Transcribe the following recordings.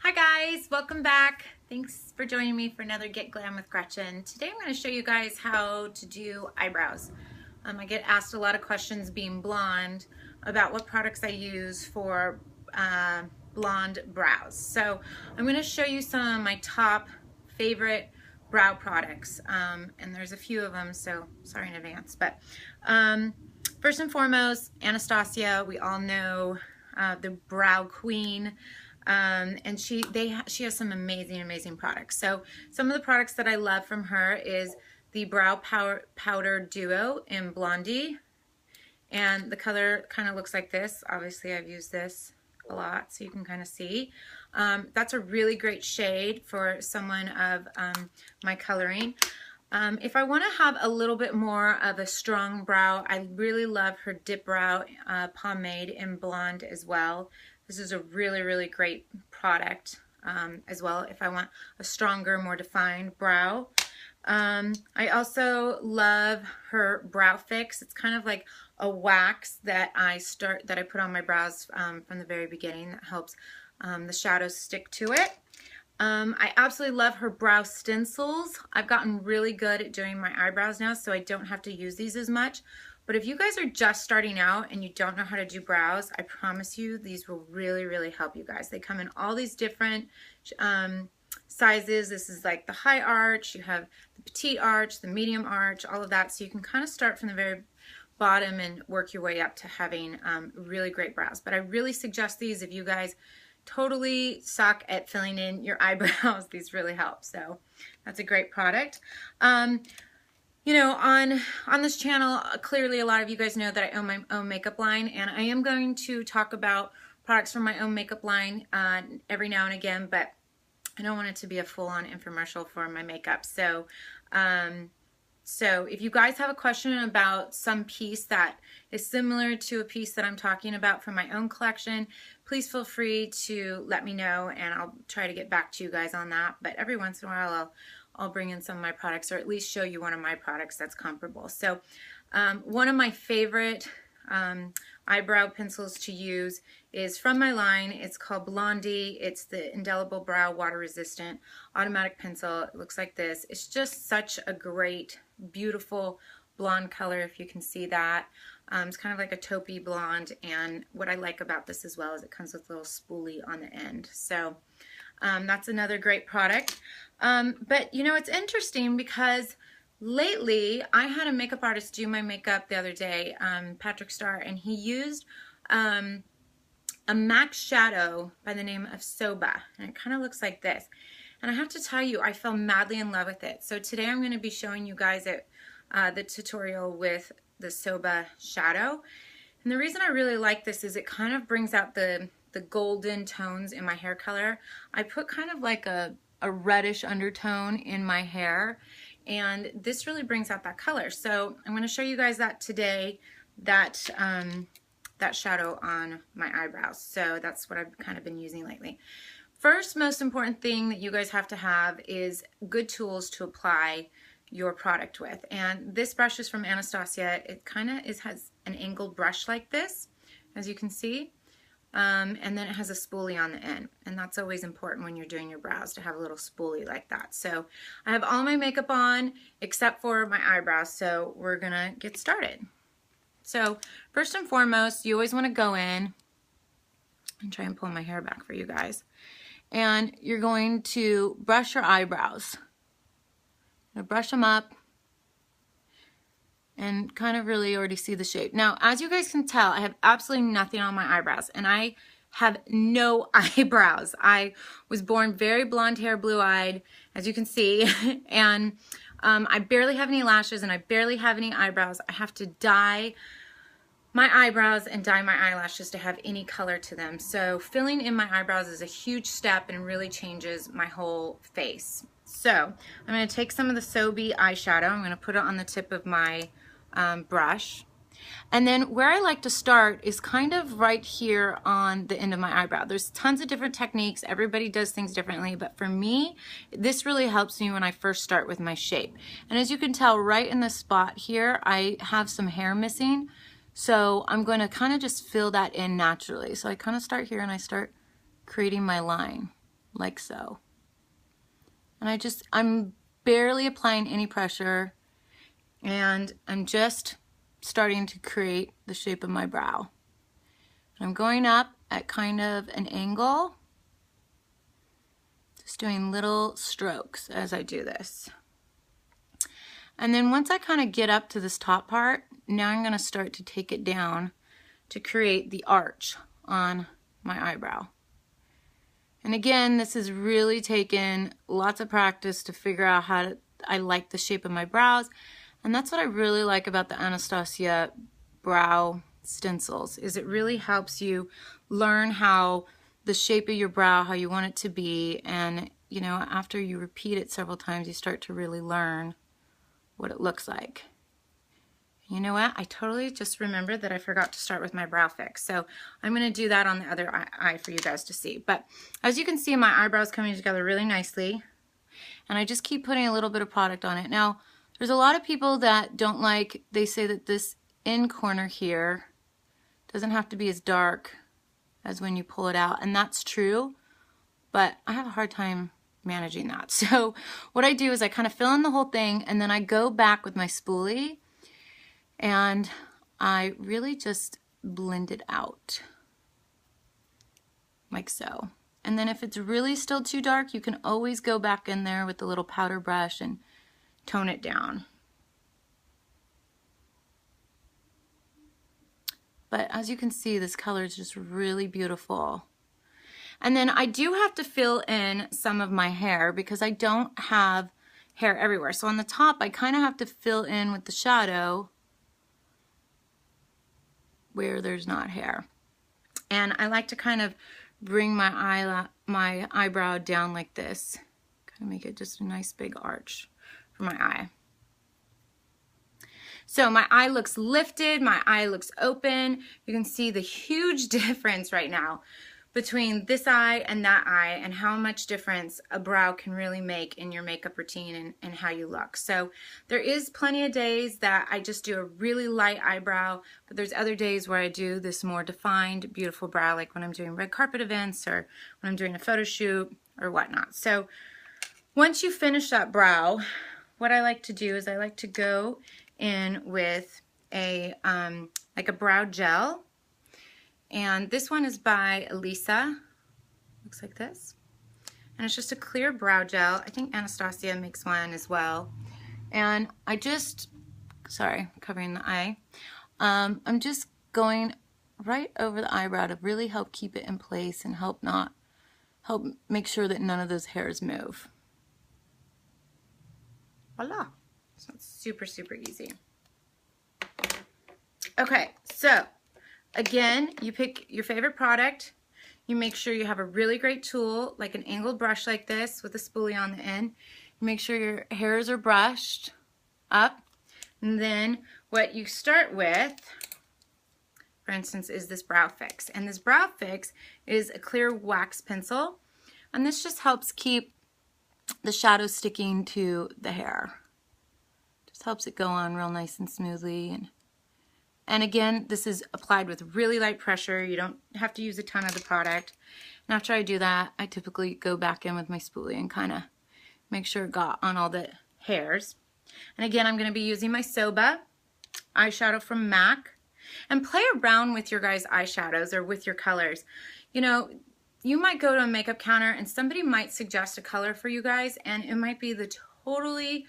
Hi guys, welcome back. Thanks for joining me for another Get Glam with Gretchen. Today I'm going to show you guys how to do eyebrows. I get asked a lot of questions being blonde about what products I use for blonde brows. So I'm going to show you some of my top favorite brow products, and there's a few of them, so sorry in advance. But first and foremost, Anastasia, we all know the Brow Queen. And she has some amazing products. So some of the products that I love from her is the Brow Powder Duo in Blondie, and the color kind of looks like this. Obviously I've used this a lot so you can kind of see. That's a really great shade for someone of my coloring. If I want to have a little bit more of a strong brow, I really love her Dip Brow Pomade in Blonde as well. This is a really great product as well if I want a stronger, more defined brow. I also love her Brow Fix. It's kind of like a wax that I put on my brows from the very beginning that helps the shadows stick to it. I absolutely love her brow stencils. I've gotten really good at doing my eyebrows now, so I don't have to use these as much. But if you guys are just starting out and you don't know how to do brows, I promise you these will really help you guys. They come in all these different sizes. This is like the high arch, you have the petite arch, the medium arch, all of that. So you can kind of start from the very bottom and work your way up to having really great brows. But I really suggest these if you guys totally suck at filling in your eyebrows. These really help. So that's a great product. You know, on this channel, clearly a lot of you guys know that I own my own makeup line, and I am going to talk about products from my own makeup line every now and again, but I don't want it to be a full-on infomercial for my makeup. So, so if you guys have a question about some piece that is similar to a piece that I'm talking about from my own collection, please feel free to let me know, and I'll try to get back to you guys on that. But every once in a while, I'll bring in some of my products, or at least show you one of my products that's comparable. So one of my favorite eyebrow pencils to use is from my line. It's called Blondie. It's the Indelible Brow Water Resistant Automatic Pencil. It looks like this. It's just such a great, beautiful blonde color, if you can see that. It's kind of like a taupey blonde, and what I like about this as well is it comes with a little spoolie on the end. So that's another great product. But you know, it's interesting because lately I had a makeup artist do my makeup the other day, Patrick Starr, and he used a MAC shadow by the name of Soba, and it kind of looks like this. And I have to tell you, I fell madly in love with it. So today I'm going to be showing you guys the tutorial with the Soba shadow. And the reason I really like this is it kind of brings out the golden tones in my hair color. I put kind of like a reddish undertone in my hair, and this really brings out that color. So I'm going to show you guys that today, that shadow on my eyebrows. So that's what I've kind of been using lately. First, most important thing that you guys have to have is good tools to apply your product with. And this brush is from Anastasia. It kind of has an angled brush like this, as you can see. And then it has a spoolie on the end, and that's always important when you're doing your brows, to have a little spoolie like that. So I have all my makeup on except for my eyebrows, so we're gonna get started. So first and foremost, you always want to go in and try and pull my hair back for you guys, and you're going to brush your eyebrows. You're gonna brush them up and kind of really already see the shape. Now, as you guys can tell, I have absolutely nothing on my eyebrows, and I have no eyebrows. I was born very blonde hair, blue-eyed, as you can see, and I barely have any lashes, and I barely have any eyebrows. I have to dye my eyebrows and dye my eyelashes to have any color to them. So filling in my eyebrows is a huge step and really changes my whole face. So I'm going to take some of the Sobe eyeshadow. I'm going to put it on the tip of my brush, and then where I like to start is kind of right here on the end of my eyebrow. There's tons of different techniques, everybody does things differently, but for me this really helps me when I first start with my shape. And as you can tell, right in the spot here I have some hair missing, so I'm going to kind of just fill that in naturally. So I kind of start here and I start creating my line like so. And I'm barely applying any pressure, and I'm just starting to create the shape of my brow. And I'm going up at kind of an angle, just doing little strokes as I do this. And then once I kind of get up to this top part, now I'm going to start to take it down to create the arch on my eyebrow. And again, this has really taken lots of practice to figure out I like the shape of my brows. And that's what I really like about the Anastasia brow stencils, is it really helps you learn how the shape of your brow, how you want it to be. And, you know, after you repeat it several times, you start to really learn what it looks like. You know what? I totally just remembered that I forgot to start with my brow fix. So I'm going to do that on the other eye for you guys to see. But as you can see, my eyebrows coming together really nicely. And I just keep putting a little bit of product on it. Now, there's a lot of people that don't like, they say that this in corner here doesn't have to be as dark as when you pull it out. And that's true, but I have a hard time managing that. So what I do is I kind of fill in the whole thing, and then I go back with my spoolie and I really just blend it out like so. And then if it's really still too dark, you can always go back in there with the little powder brush and tone it down. But as you can see, this color is just really beautiful. And then I do have to fill in some of my hair because I don't have hair everywhere. So on the top, I kind of have to fill in with the shadow where there's not hair. And I like to kind of bring my eyebrow down like this, kind of make it just a nice big arch for my eye. So my eye looks lifted, my eye looks open. You can see the huge difference right now between this eye and that eye, and how much difference a brow can really make in your makeup routine and how you look. So there is plenty of days that I just do a really light eyebrow, but there's other days where I do this more defined, beautiful brow, like when I'm doing red carpet events or when I'm doing a photo shoot or whatnot. So once you finish that brow, what I like to do is I like to go in with a like a brow gel. And this one is by Elisa. Looks like this. And it's just a clear brow gel. I think Anastasia makes one as well. And I just, sorry, covering the eye. I'm just going right over the eyebrow to really help keep it in place and help make sure that none of those hairs move. Voila. So it's super, super easy. Okay, so again, you pick your favorite product. You make sure you have a really great tool, like an angled brush like this with a spoolie on the end. You make sure your hairs are brushed up. And then what you start with, for instance, is this brow fix. And this brow fix is a clear wax pencil. And this just helps keep the shadow sticking to the hair. Just helps it go on real nice and smoothly. And again, this is applied with really light pressure. You don't have to use a ton of the product. And after I do that, I typically go back in with my spoolie and kind of make sure it got on all the hairs. And again, I'm going to be using my Soba eyeshadow from MAC. And play around with your guys' eyeshadows or with your colors. You know, you might go to a makeup counter and somebody might suggest a color for you guys, and it might be the totally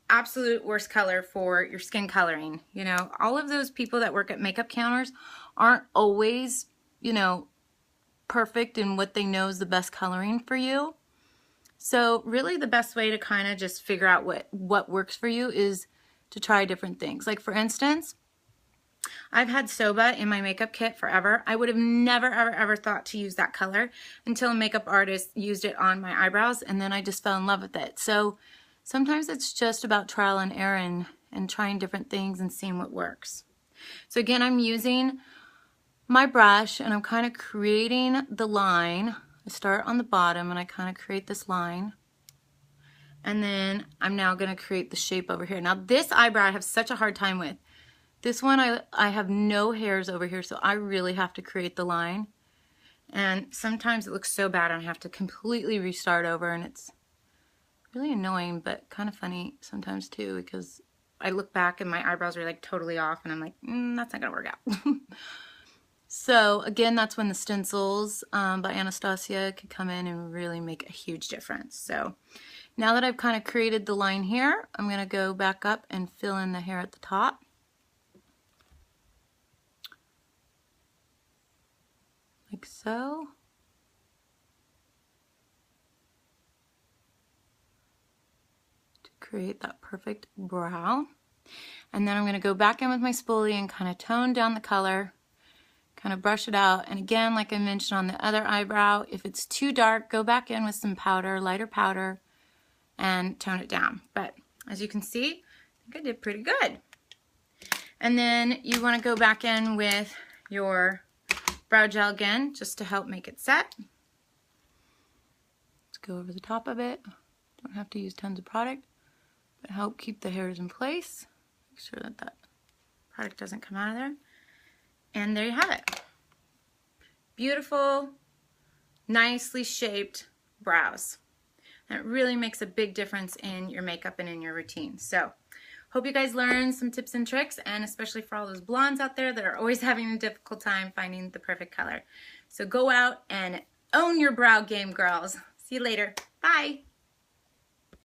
absolute worst color for your skin coloring. You know, all of those people that work at makeup counters aren't always, you know, perfect in what they know is the best coloring for you. So really the best way to kind of just figure out what works for you is to try different things. Like for instance, I've had Soba in my makeup kit forever. I would have never, ever, ever thought to use that color until a makeup artist used it on my eyebrows, and then I just fell in love with it. So sometimes it's just about trial and error and trying different things and seeing what works. So again, I'm using my brush and I'm kind of creating the line. I start on the bottom and I kind of create this line. And then I'm now going to create the shape over here. Now this eyebrow I have such a hard time with. This one I have no hairs over here, so I really have to create the line. And sometimes it looks so bad and I have to completely restart over, and it's really annoying, but kind of funny sometimes too, because I look back and my eyebrows are like totally off and I'm like, that's not gonna work out. So again, that's when the stencils by Anastasia could come in and really make a huge difference. So now that I've kind of created the line here, I'm gonna go back up and fill in the hair at the top. Like so. To create that perfect brow. And then I'm going to go back in with my spoolie and kind of tone down the color, kind of brush it out. And again, like I mentioned on the other eyebrow, if it's too dark, go back in with some powder, lighter powder, and tone it down. But as you can see, I think I did pretty good. And then you want to go back in with your brow gel again, just to help make it set. Let's go over the top of it. Don't have to use tons of product, but help keep the hairs in place. Make sure that that product doesn't come out of there. And there you have it. Beautiful, nicely shaped brows. And it really makes a big difference in your makeup and in your routine. So, hope you guys learned some tips and tricks, and especially for all those blondes out there that are always having a difficult time finding the perfect color. So go out and own your brow game, girls. See you later. Bye.